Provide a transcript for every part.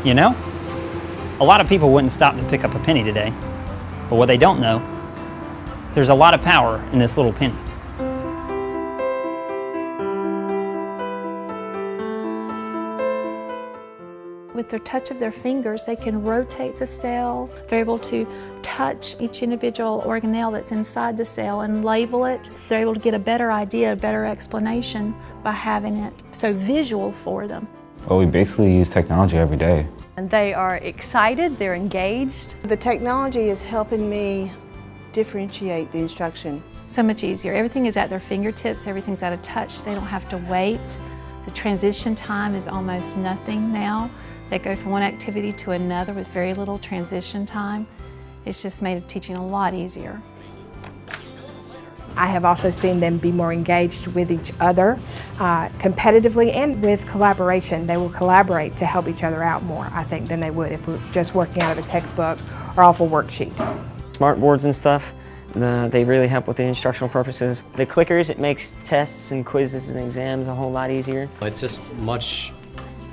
You know, a lot of people wouldn't stop to pick up a penny today, but what they don't know, there's a lot of power in this little penny. With the touch of their fingers, they can rotate the cells. They're able to touch each individual organelle that's inside the cell and label it. They're able to get a better idea, a better explanation by having it so visual for them. Well, we basically use technology every day. And they are excited, they're engaged. The technology is helping me differentiate the instruction. So much easier. Everything is at their fingertips, everything's at a touch. They don't have to wait. The transition time is almost nothing now. They go from one activity to another with very little transition time. It's just made teaching a lot easier. I have also seen them be more engaged with each other, competitively and with collaboration. They will collaborate to help each other out more, I think, than they would if we were just working out of a textbook or off a worksheet. Smart boards and stuff, they really help with the instructional purposes. The clickers, it makes tests and quizzes and exams a whole lot easier. It's just much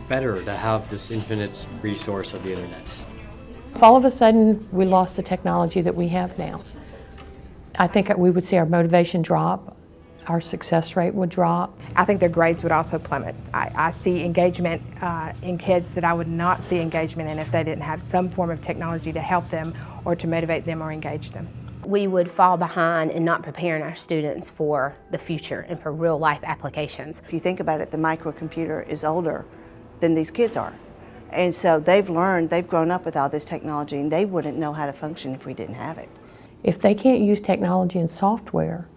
better to have this infinite resource of the internet. If all of a sudden we lost the technology that we have now, I think we would see our motivation drop, our success rate would drop. I think their grades would also plummet. I see engagement in kids that I would not see engagement in if they didn't have some form of technology to help them or to motivate them or engage them. We would fall behind in not preparing our students for the future and for real life applications. If you think about it, the microcomputer is older than these kids are. And so they've learned, they've grown up with all this technology, and they wouldn't know how to function if we didn't have it. If they can't use technology and software,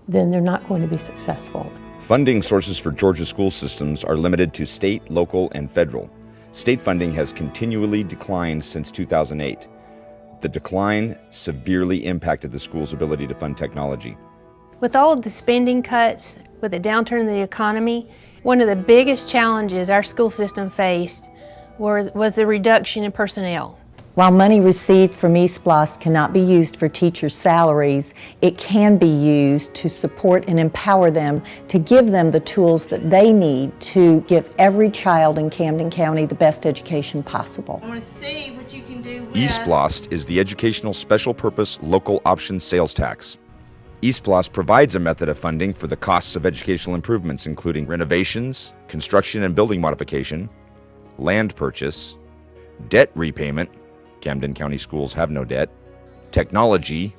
then they're not going to be successful. Funding sources for Georgia school systems are limited to state, local, and federal. State funding has continually declined since 2008. The decline severely impacted the school's ability to fund technology. With all of the spending cuts, with the downturn in the economy, one of the biggest challenges our school system faced was the reduction in personnel. While money received from ESPLOST cannot be used for teachers' salaries, it can be used to support and empower them to give them the tools that they need to give every child in Camden County the best education possible. I want to see what you can do with ESPLOST is the Educational Special Purpose Local Option Sales Tax. ESPLOST provides a method of funding for the costs of educational improvements, including renovations, construction and building modification, land purchase, debt repayment — Camden County schools have no debt — technology,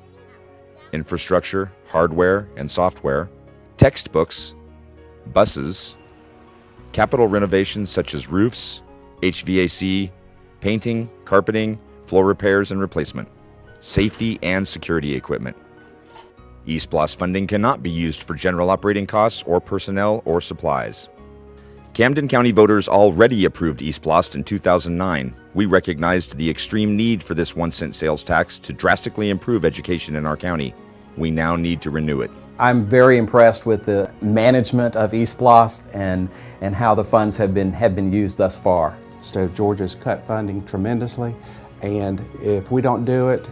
infrastructure, hardware and software, textbooks, buses, capital renovations such as roofs, HVAC, painting, carpeting, floor repairs and replacement, safety and security equipment. ESPLOST funding cannot be used for general operating costs or personnel or supplies. Camden County voters already approved ESPLOST in 2009. We recognized the extreme need for this 1-cent sales tax to drastically improve education in our county. We now need to renew it. I'm very impressed with the management of ESPLOST and how the funds have been used thus far. The state of Georgia's cut funding tremendously, and if we don't do it,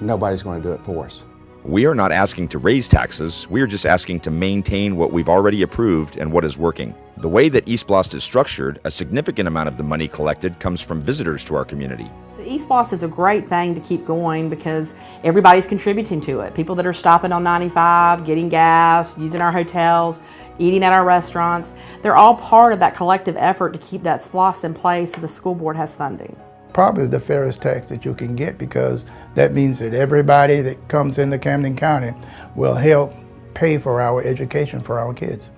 nobody's going to do it for us. We are not asking to raise taxes, we are just asking to maintain what we've already approved and what is working. The way that ESPLOST is structured, a significant amount of the money collected comes from visitors to our community. So ESPLOST is a great thing to keep going because everybody's contributing to it. People that are stopping on 95, getting gas, using our hotels, eating at our restaurants, they're all part of that collective effort to keep that SPLOST in place so the school board has funding. Probably is the fairest tax that you can get, because that means that everybody that comes into Camden County will help pay for our education for our kids.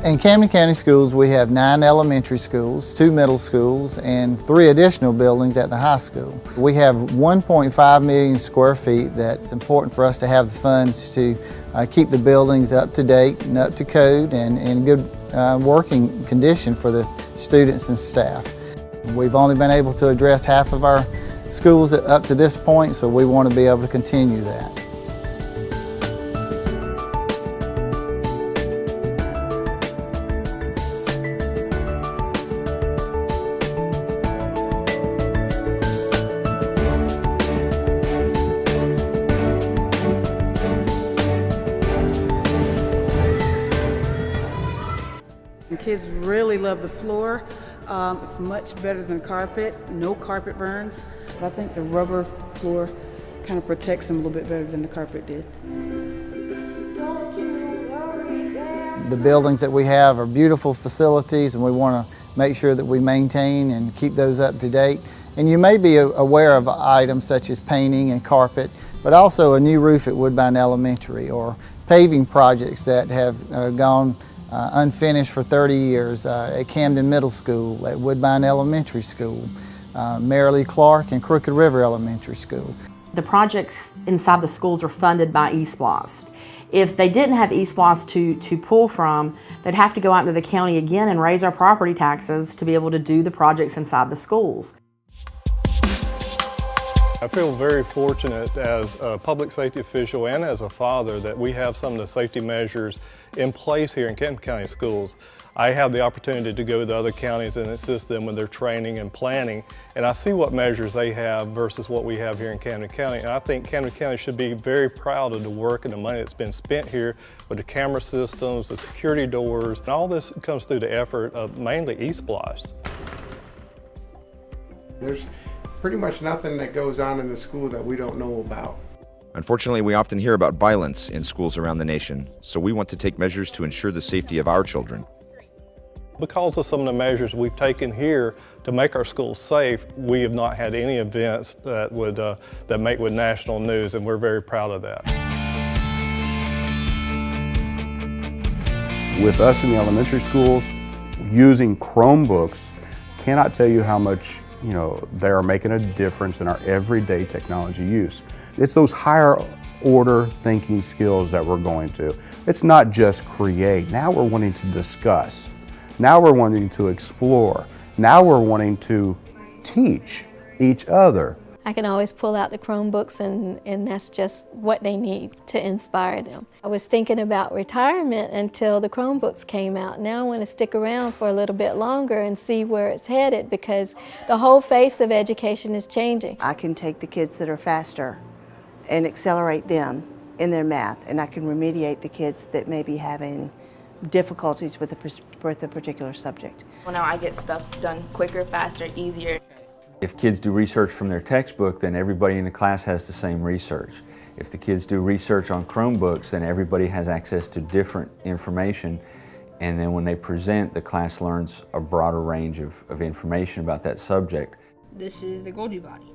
In Camden County Schools, we have 9 elementary schools, 2 middle schools, and 3 additional buildings at the high school. We have 1.5 million square feet that's important for us to have the funds to keep the buildings up to date and up to code and in good working condition for the students and staff. We've only been able to address half of our schools up to this point, so we want to be able to continue that. kids really love the floor. It's much better than carpet, no carpet burns. But I think the rubber floor kind of protects them a little bit better than the carpet did. The buildings that we have are beautiful facilities, and we want to make sure that we maintain and keep those up to date. And you may be aware of items such as painting and carpet, but also a new roof at Woodbine Elementary, or paving projects that have gone unfinished for 30 years at Camden Middle School, at Woodbine Elementary School, Marilee Clark and Crooked River Elementary School. The projects inside the schools are funded by ESPLOST. If they didn't have ESPLOST to pull from, they'd have to go out into the county again and raise our property taxes to be able to do the projects inside the schools. I feel very fortunate as a public safety official and as a father that we have some of the safety measures in place here in Camden County schools. I have the opportunity to go to other counties and assist them with their training and planning, and I see what measures they have versus what we have here in Camden County. And I think Camden County should be very proud of the work and the money that's been spent here with the camera systems, the security doors, and all this comes through the effort of mainly ESPLOST. There's pretty much nothing that goes on in the school that we don't know about. Unfortunately, we often hear about violence in schools around the nation, so we want to take measures to ensure the safety of our children. Because of some of the measures we've taken here to make our schools safe, we have not had any events that would that make with national news, and we're very proud of that. With us in the elementary schools, using Chromebooks, cannot tell you how much they are making a difference in our everyday technology use. It's those higher order thinking skills that we're going to. It's not just create. Now we're wanting to discuss. Now we're wanting to explore. Now we're wanting to teach each other. I can always pull out the Chromebooks and that's just what they need to inspire them. I was thinking about retirement until the Chromebooks came out. Now I want to stick around for a little bit longer and see where it's headed, because the whole face of education is changing. I can take the kids that are faster and accelerate them in their math, and I can remediate the kids that may be having difficulties with a particular subject. Well, now I get stuff done quicker, faster, easier. If kids do research from their textbook, then everybody in the class has the same research. If the kids do research on Chromebooks, then everybody has access to different information, and then when they present, the class learns a broader range of information about that subject. This is the Golgi body,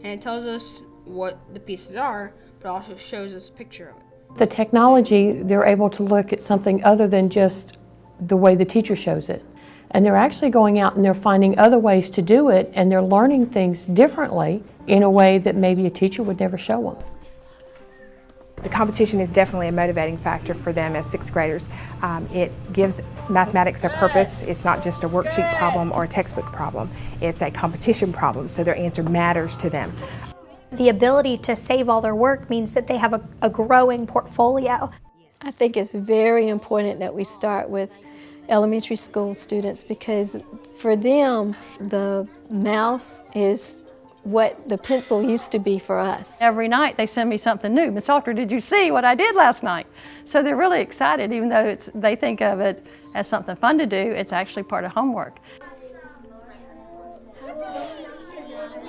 and it tells us what the pieces are, but also shows us a picture of it. The technology, they're able to look at something other than just the way the teacher shows it. And they're actually going out and they're finding other ways to do it, and they're learning things differently in a way that maybe a teacher would never show them. The competition is definitely a motivating factor for them as sixth graders. It gives mathematics a purpose. It's not just a worksheet problem or a textbook problem. It's a competition problem, so their answer matters to them. The ability to save all their work means that they have a growing portfolio. I think it's very important that we start with elementary school students, because for them, the mouse is what the pencil used to be for us. Every night they send me something new. Miss Salter, did you see what I did last night? So they're really excited, even though they think of it as something fun to do, it's actually part of homework.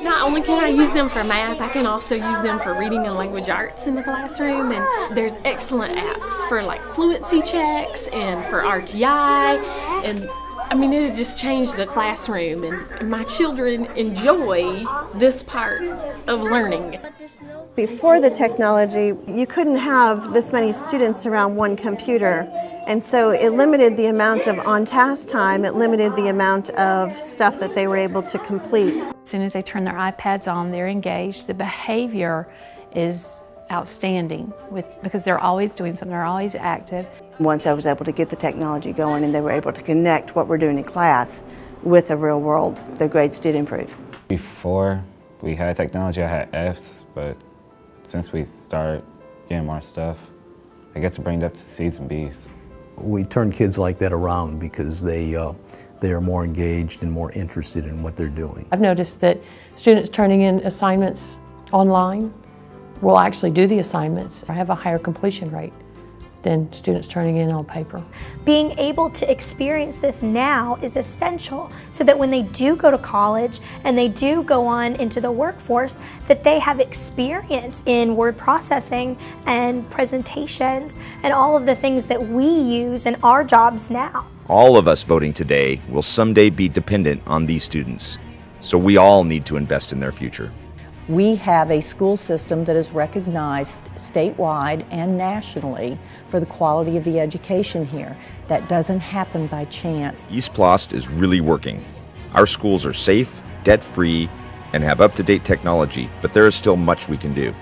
Not only can I use them for math, I can also use them for reading and language arts in the classroom, and there's excellent apps for like fluency checks and for RTI, and I mean, it has just changed the classroom, and my children enjoy this part of learning. Before the technology, you couldn't have this many students around one computer, and so it limited the amount of on-task time, it limited the amount of stuff that they were able to complete. As soon as they turn their iPads on, they're engaged. The behavior is outstanding because they're always doing something, they're always active. Once I was able to get the technology going and they were able to connect what we're doing in class with the real world, their grades did improve. Before we had technology, I had Fs, but since we started getting more stuff, I get to bring it up to C's and B's. We turn kids like that around because they are more engaged and more interested in what they're doing. I've noticed that students turning in assignments online will actually do the assignments or have a higher completion rate than students turning in on paper. Being able to experience this now is essential so that when they do go to college and they do go on into the workforce, that they have experience in word processing and presentations and all of the things that we use in our jobs now. All of us voting today will someday be dependent on these students, so we all need to invest in their future. We have a school system that is recognized statewide and nationally for the quality of the education here. That doesn't happen by chance. ESPLOST is really working. Our schools are safe, debt-free, and have up-to-date technology, but there is still much we can do.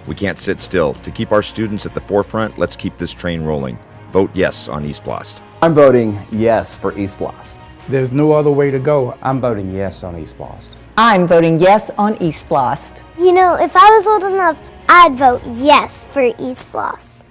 We can't sit still. To keep our students at the forefront, let's keep this train rolling. Vote yes on ESPLOST. I'm voting yes for ESPLOST. There's no other way to go. I'm voting yes on ESPLOST. I'm voting yes on ESPLOST. You know, if I was old enough, I'd vote yes for ESPLOST.